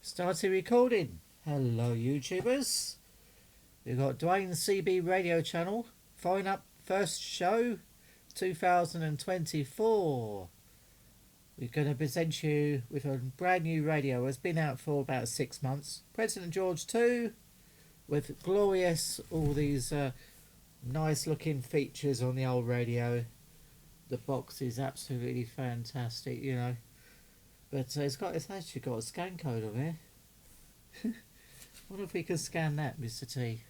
Started recording. Hello, YouTubers. We've got Duane CB radio channel. Following up first show 2024. We're going to present you with a brand new radio. It's been out for about 6 months. President George 2 with glorious, all these nice looking features on the old radio. The box is absolutely fantastic, you know. But it's actually got a scan code on here. Wonder if we can scan that, Mr. T.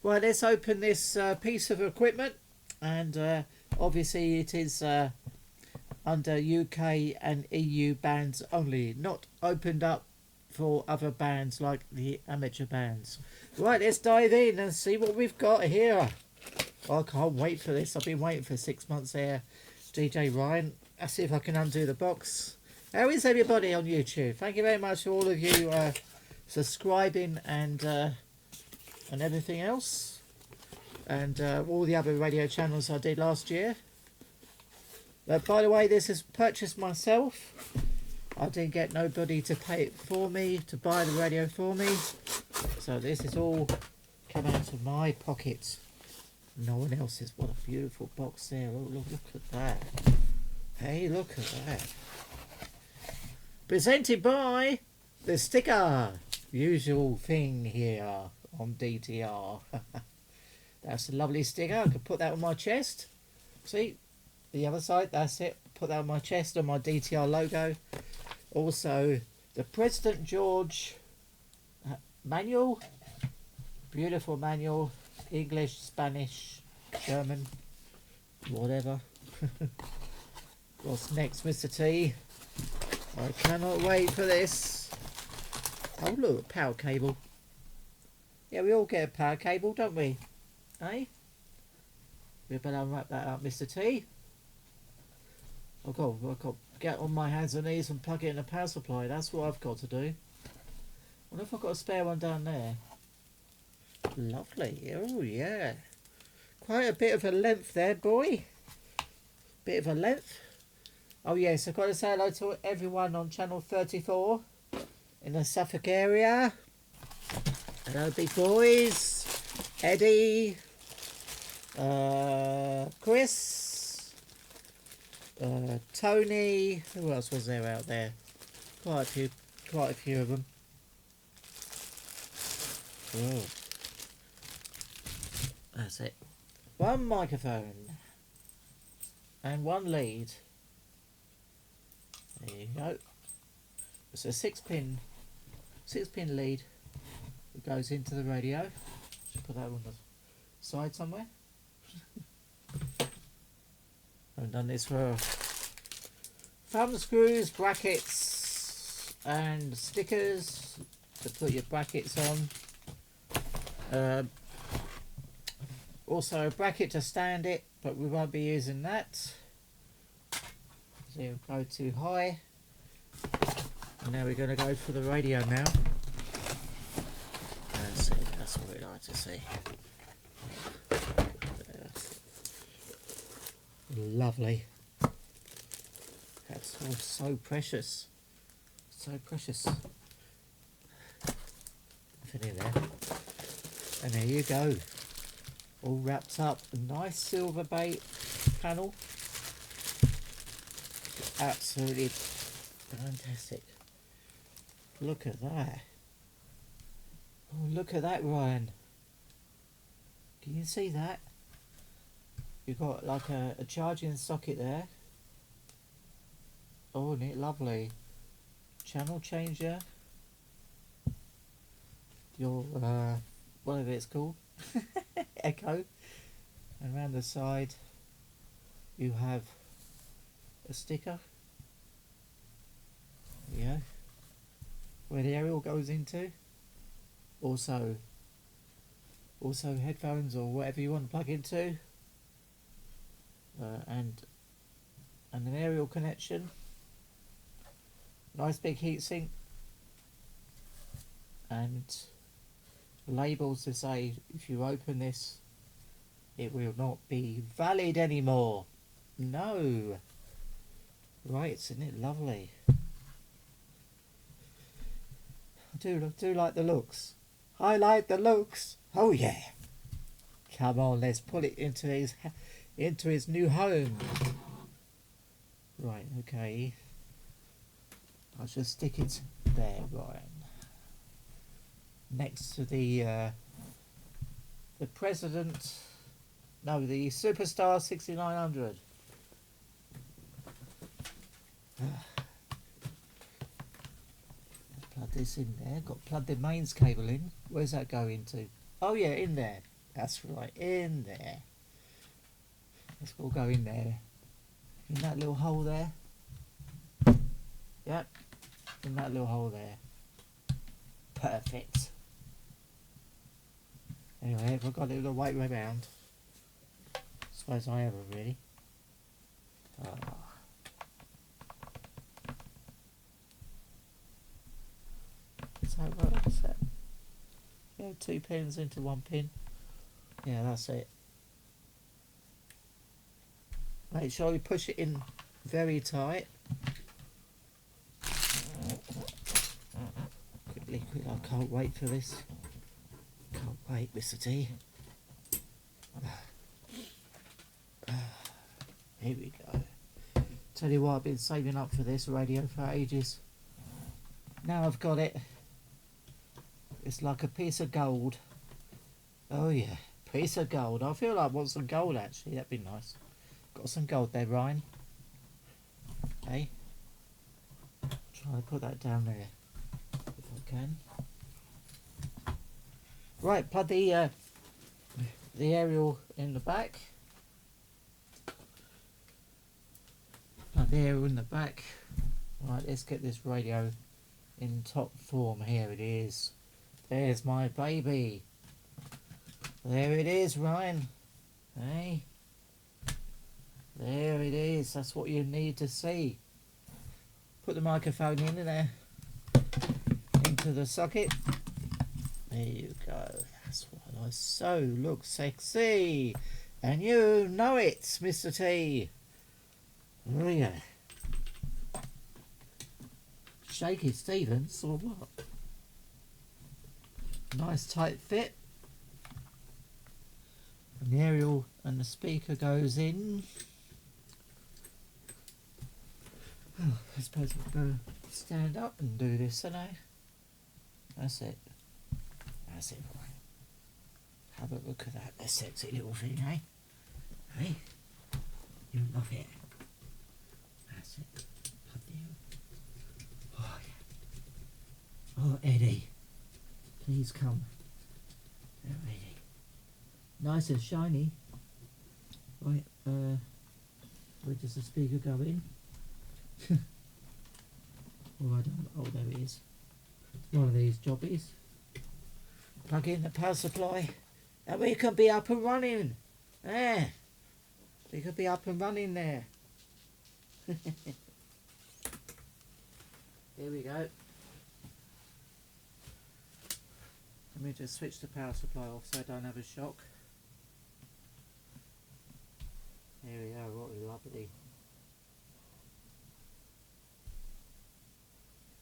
Right, let's open this piece of equipment. And obviously it is under UK and EU bands only. Not opened up for other bands like the amateur bands. Right, let's dive in and see what we've got here. I can't wait for this. I've been waiting for 6 months here. DJ Ryan. Let's see if I can undo the box. How is everybody on YouTube? Thank you very much to all of you subscribing and everything else. And all the other radio channels I did last year. But by the way, this is purchased myself. I didn't get nobody to pay it for me, to buy the radio for me. So this is all come out of my pocket. No one else's. What a beautiful box there. Oh, look at that. Hey, look at that. Presented by the sticker. Usual thing here on DTR. That's a lovely sticker. I could put that on my chest. See? The other side, that's it. Put that on my chest, on my DTR logo. Also, the President George manual. Beautiful manual. English, Spanish, German, whatever. What's next, Mr. T? I cannot wait for this. Oh look, power cable. Yeah, we all get a power cable, don't we? Eh? We better unwrap that up, Mr. T. I've got to get on my hands and knees and plug it in a power supply. That's what I've got to do. I wonder if I've got a spare one down there. Lovely. Oh yeah. Quite a bit of a length there, boy. Bit of a length. Oh yes, I've got to say hello to everyone on channel 34 in the Suffolk area. Hello big boys. Eddie. Chris. Tony. Who else was there out there? Quite a few of them. Oh. That's it. One microphone. And one lead. There you go. It's a 6-pin lead that goes into the radio. Should put that on the side somewhere. I've done this for thumb screws, brackets, and stickers to put your brackets on. Also a bracket to stand it, but we won't be using that. So you'll go too high. And now we're going to go for the radio now. That's it, that's what we like to see. Lovely. That's all so precious. So precious. Nothing in there. And there you go. All wrapped up. A nice silver bait panel. Absolutely fantastic. Look at that. Oh, look at that, Ryan. Can you see that? You've got like a charging socket there. Oh, isn't it lovely? Channel changer. Your, whatever it's called. Echo. And around the side you have a sticker. Yeah. Where the aerial goes into. Also headphones or whatever you want to plug into. And an aerial connection. Nice big heatsink. And labels to say if you open this it will not be valid anymore. No. Right, isn't it lovely? Do like the looks. I like the looks. Oh yeah. Come on, let's put it into his new home. Right, okay. I'll just stick it there, Ryan. Next to the president. No, the Superstar 6900. Plug this in there. Got to plug the mains cable in. Where's that going to? Oh yeah, in there. That's right, in there. Let's all go in there. In that little hole there. Yep. In that little hole there. Perfect. Anyway, if I've got it the right way round. Suppose I ever really. Oh. Is that right? Is that? Yeah, 2 pins into 1 pin. Yeah, that's it. Make sure you push it in very tight. Quickly, I can't wait for this. Can't wait, Mr. T. Here we go. Tell you what, I've been saving up for this radio for ages. Now I've got it. It's like a piece of gold. Oh yeah, piece of gold. I feel like I want some gold actually. That'd be nice. Got some gold there, Ryan. Hey, try to put that down there if I can. Right, plug the aerial in the back. Plug the aerial in the back. Right, let's get this radio in top form. Here it is. There's my baby. There it is, Ryan. Hey. There it is. That's what you need to see. Put the microphone in there. Into the socket. There you go. That's what I so look sexy. And you know it, Mr. T. Oh yeah. Shaky Stevens or what? Nice tight fit. And the aerial and the speaker goes in. Oh, I suppose we'll go stand up and do this, don't I? That's it. That's it, boy. Have a look at that sexy little thing, eh? Hey? You love it. That's it. Oh, yeah. Oh, Eddie. Please come. There, Eddie. Nice and shiny. Right, where does the speaker go in? Oh, I don't. Oh, there it is. One of these jobbies. Plug in the power supply, and we can be up and running. There. We could be up and running there. Here we go. Let me just switch the power supply off so I don't have a shock. There we go, what a lovely.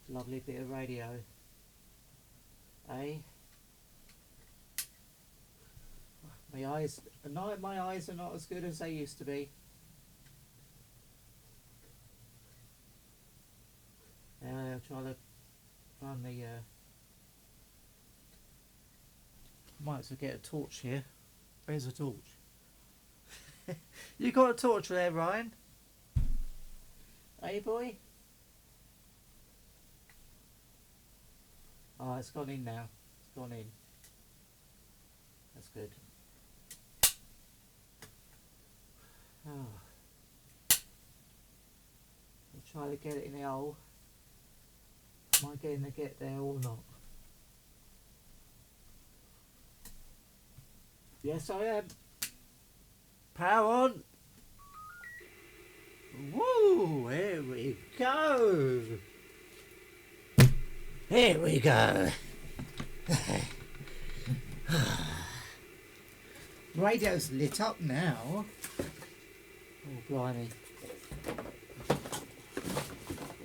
Lovely bit of radio. Eh? My eyes are not as good as they used to be. I'll try to run the might as well get a torch here. Where's a torch? You got a torch there, Ryan? Hey boy? Oh, it's gone in now. It's gone in. That's good. Oh. I'll try to get it in the hole. Am I getting to get there or not? Yes, I am. Power on. Woo! Here we go. Here we go. Radio's lit up now. Oh, blimey.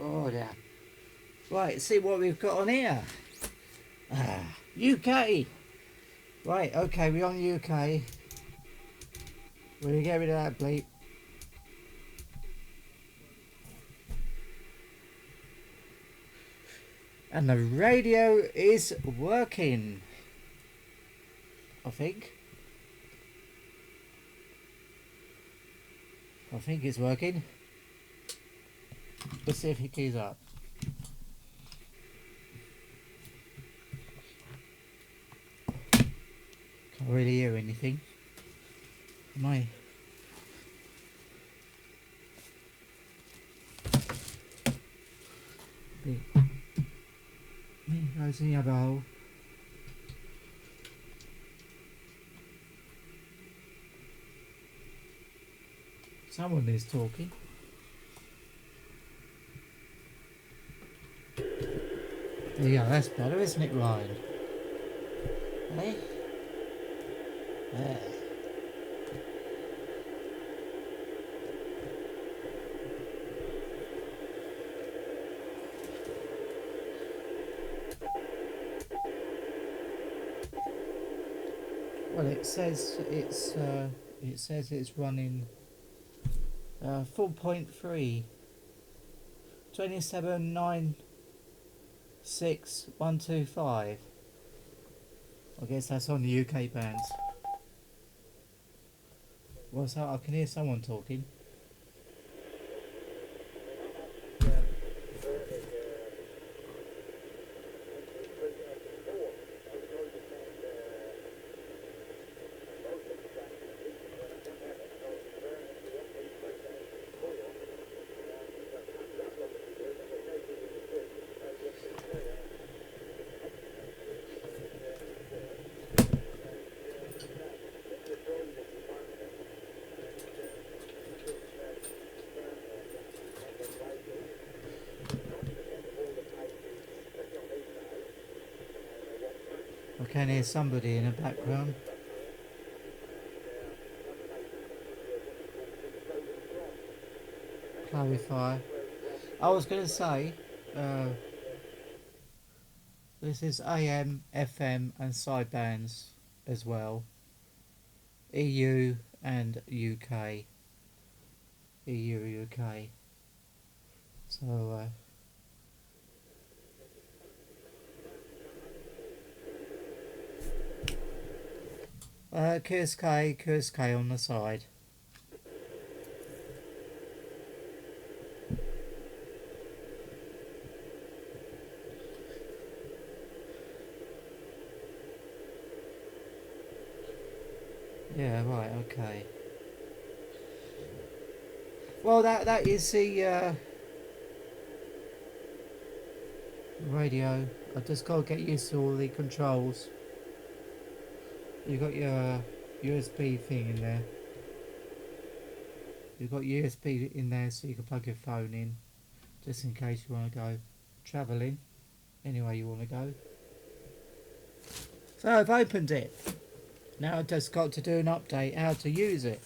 Oh, yeah. Right, see what we've got on here. UK! Right, okay, we're on UK. We're going to get rid of that bleep. And the radio is working. I think. I think it's working. Let's see if it keys up. Can't really hear anything. Am I? Goes in the other hole. Someone is talking. There you go, that's better, isn't it, Ryan? Eh? There. Well, it says it's running 4.3 27,96125. I guess that's on the UK bands. What's that? I can hear someone talking. I can hear somebody in the background. Clarify. I was going to say, this is AM, FM and sidebands as well. EU and UK. EU, UK. So, QSK on the side. Yeah, right, okay. Well, that is the radio. I just got to get used to all the controls. You got your USB thing in there. You've got USB in there so you can plug your phone in, just in case you want to go travelling, anywhere you want to go. So I've opened it. Now I've just got to do an update how to use it.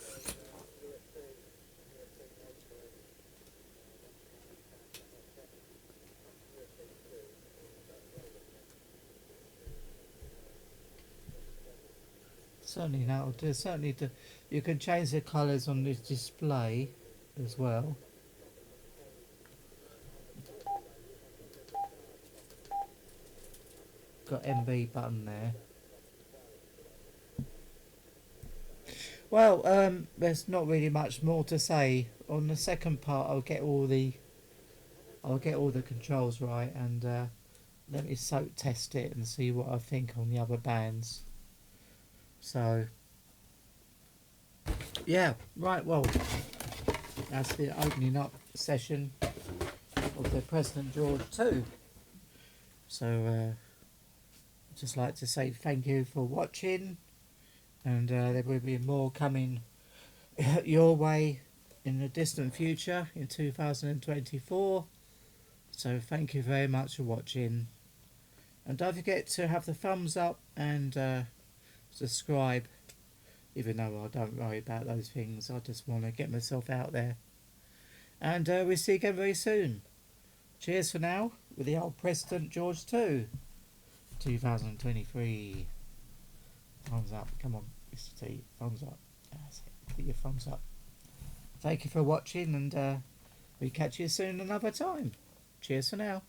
Certainly that'll do. Certainly do. You can change the colours on this display as well. Got MB button there. Well, there's not really much more to say. On the second part, I'll get all the controls right, and let me soak test it and see what I think on the other bands. So, yeah, right. Well, that's the opening up session of the President George 2. So, I'd just like to say thank you for watching. And there will be more coming your way in the distant future in 2024. So thank you very much for watching. And don't forget to have the thumbs up and subscribe. Even though I don't worry about those things, I just want to get myself out there. And we'll see you again very soon. Cheers for now with the old President George 2. 2023. Thumbs up. Come on, Mr. T. Thumbs up. That's it. Put your thumbs up. Thank you for watching, and we catch you soon another time. Cheers for now.